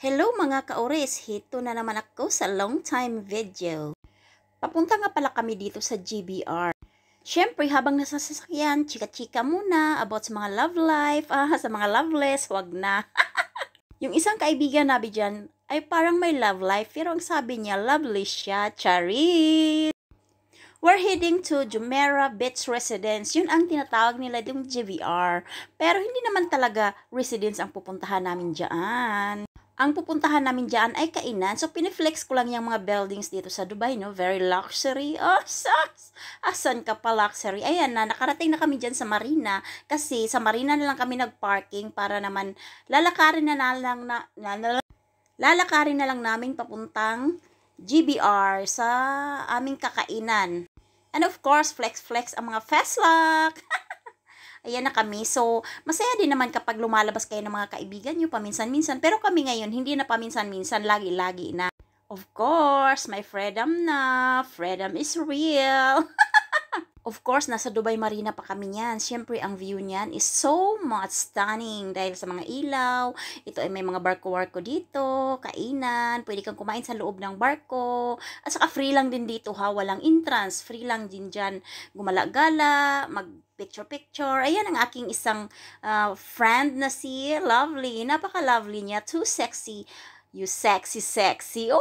Hello mga kaoris, hito na naman ako sa long time video. Papunta nga pala kami dito sa GBR. Siyempre, habang nasa sasakyan, chika-chika muna about sa mga love life, sa mga loveless, wag na. Yung isang kaibigan nabi dyan ay parang may love life, pero ang sabi niya, loveless siya, charit. We're heading to Jumeirah Beach Residence. Yun ang tinatawag nila yung GBR. Pero hindi naman talaga residence ang pupuntahan namin dyan. Ang pupuntahan namin dyan ay kainan. So, piniflex ko lang yung mga buildings dito sa Dubai, no? Very luxury. Oh, sus! Asan ka pa luxury? Ayan na, nakarating na kami dyan sa Marina. Kasi sa Marina na lang kami nag-parking para naman lalakarin na lang namin papuntang GBR sa aming kakainan. And of course, flex ang mga festlock. Ayan na kami. So, masaya din naman kapag lumalabas kayo ng mga kaibigan nyo paminsan-minsan. Pero kami ngayon, hindi na paminsan-minsan, lagi-lagi na. Of course, my freedom na. Freedom is real. Of course, nasa Dubai Marina pa kami niyan. Siyempre, ang view niyan is so much stunning dahil sa mga ilaw. Ito ay may mga barko-barko dito, kainan, pwede kang kumain sa loob ng barko. At saka free lang din dito ha, walang entrance. Free lang din dyan gumala-gala, mag-picture-picture. Ayan ang aking isang friend na si Lovely. Napaka-lovely niya, too sexy. You sexy. Oh,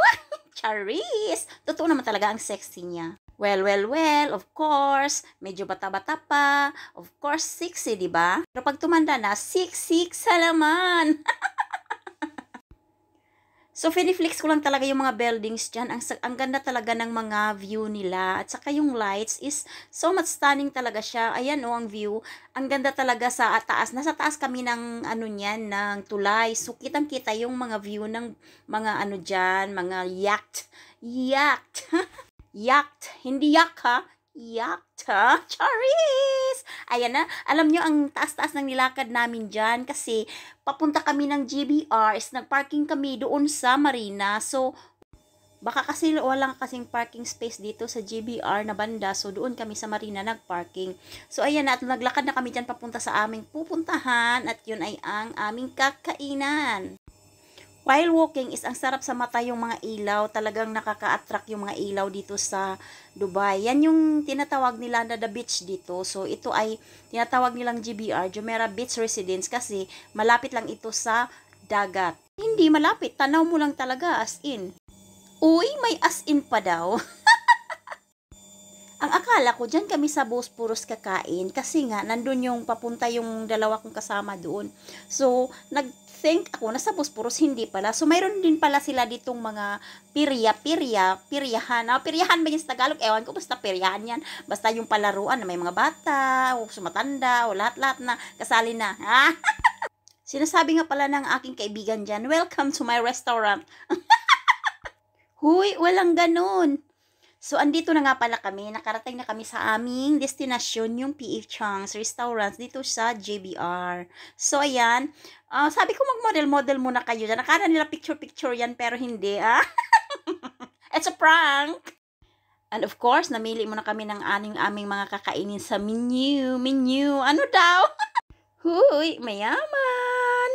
Charis! Totoo naman talaga ang sexy niya. Well, of course, medyo bata-bata pa, of course, sexy, di ba? Pero pag tumanda na, siksik sa laman. So, finiflix ko lang talaga yung mga buildings dyan. Ang ganda talaga ng mga view nila. At saka yung lights is so much stunning talaga siya. Ayan ang view. Ang ganda talaga sa taas. Nasa taas kami ng niyan, ng tulay. So, kitang-kita yung mga view ng mga dyan, mga yacht. Yacht. Hindi yak ha. Yacht ha. Charis! Ayan na. Alam nyo, ang taas-taas ng nilakad namin dyan kasi papunta kami ng GBR is nagparking kami doon sa Marina. So, baka kasi walang kasing parking space dito sa GBR na banda. So, doon kami sa Marina nagparking. So, ayan na. At naglakad na kami dyan papunta sa aming pupuntahan. At yun ay ang aming kakainan. While walking is ang sarap sa mata yung mga ilaw. Talagang nakaka-attract yung mga ilaw dito sa Dubai. Yan yung tinatawag nila na the beach dito. So, ito ay tinatawag nilang GBR, Jumeirah Beach Residence, kasi malapit lang ito sa dagat. Hindi malapit. Tanaw mo lang talaga as in. Uy, may as in pa daw. Ang akala ko, dyan kami sa Bosporus kakain kasi nga, nandun yung papunta yung dalawa kong kasama doon. So, nag-think ako na sa Bosporus, hindi pala. So, mayroon din pala sila ditong mga piryahan. Piryahan ba yung sa Tagalog? Ewan ko, basta piryahan yan. Basta yung palaruan na may mga bata, o sumatanda, o lahat-lahat na kasali na. Sinasabi nga pala ng aking kaibigan dyan, welcome to my restaurant. Huy, walang ganun. So, andito na nga pala kami. Nakarating na kami sa aming destinasyon, yung P.F. Chang's Restaurants dito sa JBR. So, ayan. Sabi ko mag-model muna kayo dyan. Nakala nila picture yan, pero hindi. It's a prank! And of course, namili muna kami ng aming mga kakainin sa menu. Ano daw? Huy, mayaman!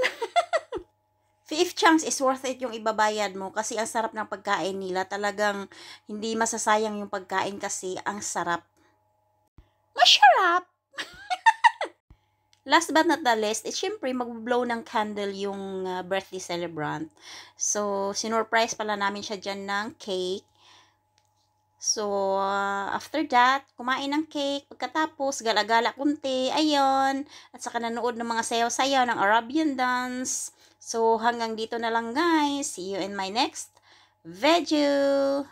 P.F. Chang's is worth it yung ibabayad mo kasi ang sarap ng pagkain nila. Talagang hindi masasayang yung pagkain kasi ang sarap. Masarap! Last but not the least, syempre mag-blow ng candle yung birthday celebrant. So, sinurprise pala namin siya dyan ng cake. So, after that, kumain ng cake. Pagkatapos, gala-gala kunti. Ayun. At saka nanood ng mga sayaw-sayaw ng Arabian dance. So, hanggang dito na lang guys. See you in my next video.